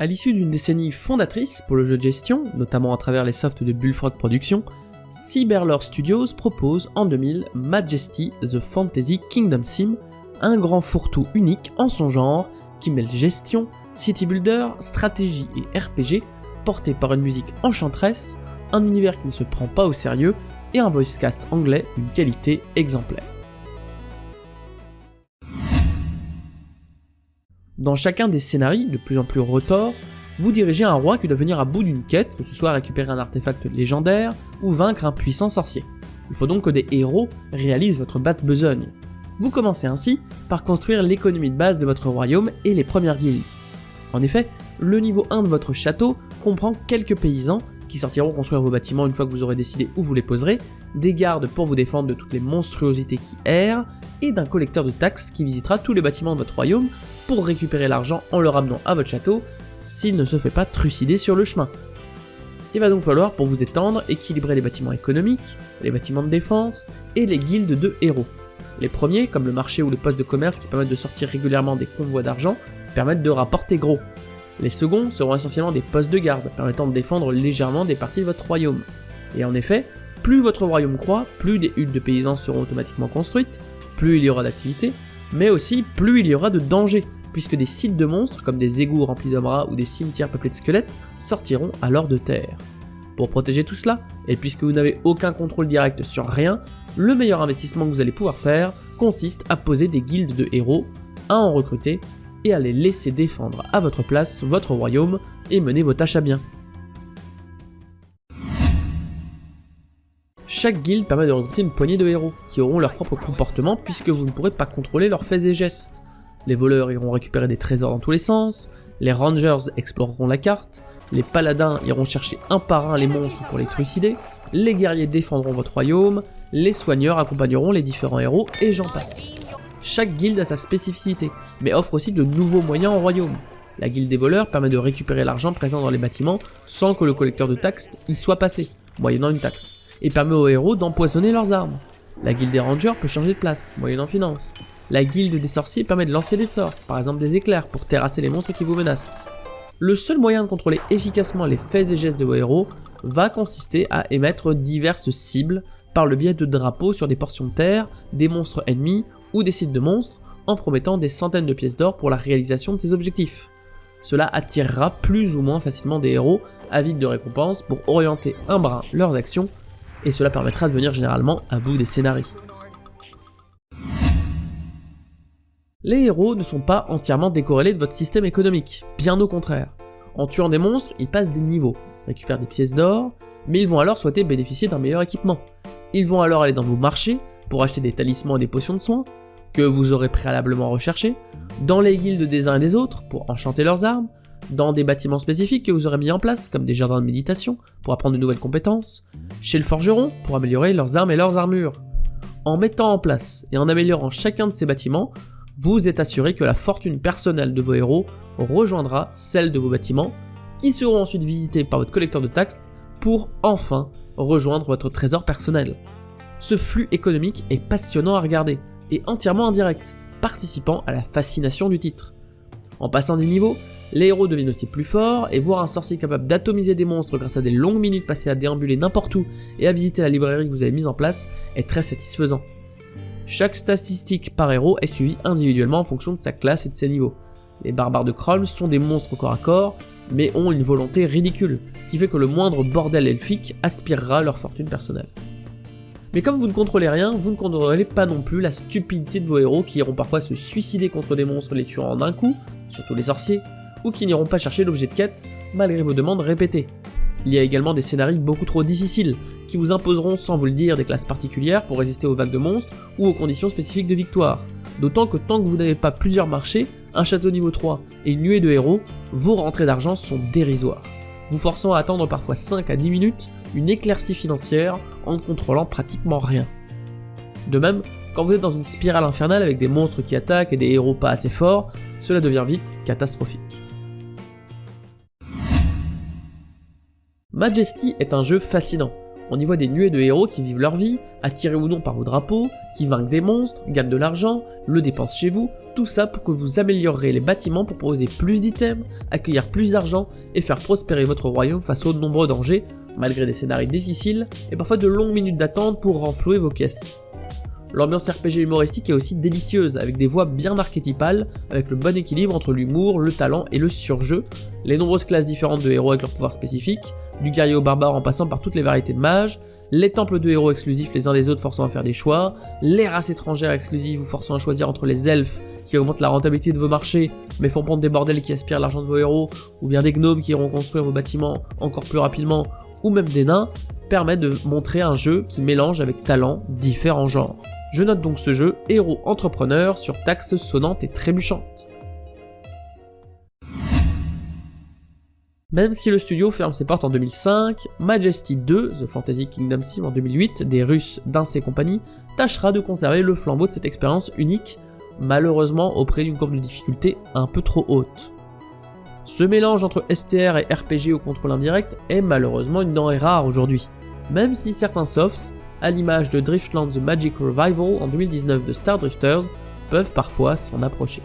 À l'issue d'une décennie fondatrice pour le jeu de gestion, notamment à travers les softs de Bullfrog Productions, Cyberlore Studios propose en 2000 Majesty The Fantasy Kingdom Sim, un grand fourre-tout unique en son genre qui mêle gestion, city builder, stratégie et RPG, porté par une musique enchanteresse, un univers qui ne se prend pas au sérieux et un voice cast anglais d'une qualité exemplaire. Dans chacun des scénarios, de plus en plus retors, vous dirigez un roi qui doit venir à bout d'une quête, que ce soit récupérer un artefact légendaire ou vaincre un puissant sorcier. Il faut donc que des héros réalisent votre basse besogne. Vous commencez ainsi par construire l'économie de base de votre royaume et les premières guildes. En effet, le niveau 1 de votre château comprend quelques paysans qui sortiront construire vos bâtiments une fois que vous aurez décidé où vous les poserez, des gardes pour vous défendre de toutes les monstruosités qui errent, et d'un collecteur de taxes qui visitera tous les bâtiments de votre royaume pour récupérer l'argent en le ramenant à votre château, s'il ne se fait pas trucider sur le chemin. Il va donc falloir, pour vous étendre, équilibrer les bâtiments économiques, les bâtiments de défense et les guildes de héros. Les premiers, comme le marché ou les postes de commerce qui permettent de sortir régulièrement des convois d'argent, permettent de rapporter gros. Les seconds seront essentiellement des postes de garde, permettant de défendre légèrement des parties de votre royaume. Et en effet, plus votre royaume croît, plus des huttes de paysans seront automatiquement construites, plus il y aura d'activités, mais aussi plus il y aura de dangers, puisque des sites de monstres, comme des égouts remplis d'hommes rats ou des cimetières peuplés de squelettes, sortiront alors de terre. Pour protéger tout cela, et puisque vous n'avez aucun contrôle direct sur rien, le meilleur investissement que vous allez pouvoir faire consiste à poser des guildes de héros, à en recruter, et à les laisser défendre à votre place votre royaume et mener vos tâches à bien. Chaque guilde permet de recruter une poignée de héros, qui auront leur propre comportement puisque vous ne pourrez pas contrôler leurs faits et gestes. Les voleurs iront récupérer des trésors dans tous les sens, les rangers exploreront la carte, les paladins iront chercher un par un les monstres pour les trucider, les guerriers défendront votre royaume, les soigneurs accompagneront les différents héros et j'en passe. Chaque guilde a sa spécificité, mais offre aussi de nouveaux moyens en royaume. La guilde des voleurs permet de récupérer l'argent présent dans les bâtiments sans que le collecteur de taxes y soit passé, moyennant une taxe, et permet aux héros d'empoisonner leurs armes. La guilde des rangers peut changer de place, moyennant finance. La guilde des sorciers permet de lancer des sorts, par exemple des éclairs, pour terrasser les monstres qui vous menacent. Le seul moyen de contrôler efficacement les faits et gestes de vos héros va consister à émettre diverses cibles par le biais de drapeaux sur des portions de terre, des monstres ennemis ou des sites de monstres, en promettant des centaines de pièces d'or pour la réalisation de ces objectifs. Cela attirera plus ou moins facilement des héros avides de récompenses pour orienter un brin leurs actions, et cela permettra de venir généralement à bout des scénarios. Les héros ne sont pas entièrement décorrélés de votre système économique, bien au contraire. En tuant des monstres, ils passent des niveaux, récupèrent des pièces d'or, mais ils vont alors souhaiter bénéficier d'un meilleur équipement. Ils vont alors aller dans vos marchés pour acheter des talismans et des potions de soins, que vous aurez préalablement recherchés, dans les guildes des uns et des autres pour enchanter leurs armes, dans des bâtiments spécifiques que vous aurez mis en place, comme des jardins de méditation pour apprendre de nouvelles compétences, chez le forgeron pour améliorer leurs armes et leurs armures. En mettant en place et en améliorant chacun de ces bâtiments, vous êtes assuré que la fortune personnelle de vos héros rejoindra celle de vos bâtiments, qui seront ensuite visités par votre collecteur de taxes pour enfin rejoindre votre trésor personnel. Ce flux économique est passionnant à regarder, et entièrement indirect, participant à la fascination du titre. En passant des niveaux, les héros deviennent aussi plus forts, et voir un sorcier capable d'atomiser des monstres grâce à des longues minutes passées à déambuler n'importe où et à visiter la librairie que vous avez mise en place est très satisfaisant. Chaque statistique par héros est suivie individuellement en fonction de sa classe et de ses niveaux. Les barbares de Krolm sont des monstres au corps à corps, mais ont une volonté ridicule, qui fait que le moindre bordel elfique aspirera leur fortune personnelle. Mais comme vous ne contrôlez rien, vous ne contrôlez pas non plus la stupidité de vos héros qui iront parfois se suicider contre des monstres les tuant en un coup, surtout les sorciers, ou qui n'iront pas chercher l'objet de quête, malgré vos demandes répétées. Il y a également des scénarios beaucoup trop difficiles, qui vous imposeront sans vous le dire des classes particulières pour résister aux vagues de monstres ou aux conditions spécifiques de victoire. D'autant que tant que vous n'avez pas plusieurs marchés, un château niveau 3 et une nuée de héros, vos rentrées d'argent sont dérisoires, vous forçant à attendre parfois 5 à 10 minutes une éclaircie financière en ne contrôlant pratiquement rien. De même, quand vous êtes dans une spirale infernale avec des monstres qui attaquent et des héros pas assez forts, cela devient vite catastrophique. Majesty est un jeu fascinant. On y voit des nuées de héros qui vivent leur vie, attirés ou non par vos drapeaux, qui vainquent des monstres, gagnent de l'argent, le dépensent chez vous, tout ça pour que vous améliorerez les bâtiments pour proposer plus d'items, accueillir plus d'argent et faire prospérer votre royaume face aux nombreux dangers, malgré des scénarios difficiles et parfois de longues minutes d'attente pour renflouer vos caisses. L'ambiance RPG humoristique est aussi délicieuse, avec des voix bien archétypales, avec le bon équilibre entre l'humour, le talent et le surjeu, les nombreuses classes différentes de héros avec leurs pouvoirs spécifiques, du guerrier au barbare en passant par toutes les variétés de mages, les temples de héros exclusifs les uns des autres forçant à faire des choix, les races étrangères exclusives vous forçant à choisir entre les elfes qui augmentent la rentabilité de vos marchés mais font pendre des bordels qui aspirent l'argent de vos héros, ou bien des gnomes qui iront construire vos bâtiments encore plus rapidement, ou même des nains, permet de montrer un jeu qui mélange avec talent différents genres. Je note donc ce jeu héros entrepreneur sur taxes sonnantes et trébuchantes. Même si le studio ferme ses portes en 2005, Majesty 2, The Fantasy Kingdom Sim en 2008, des Russes d'Ince et compagnie, tâchera de conserver le flambeau de cette expérience unique, malheureusement auprès d'une courbe de difficulté un peu trop haute. Ce mélange entre STR et RPG au contrôle indirect est malheureusement une denrée rare aujourd'hui, même si certains softs, à l'image de Driftland The Magic Revival en 2019 de Star Drifters, peuvent parfois s'en approcher.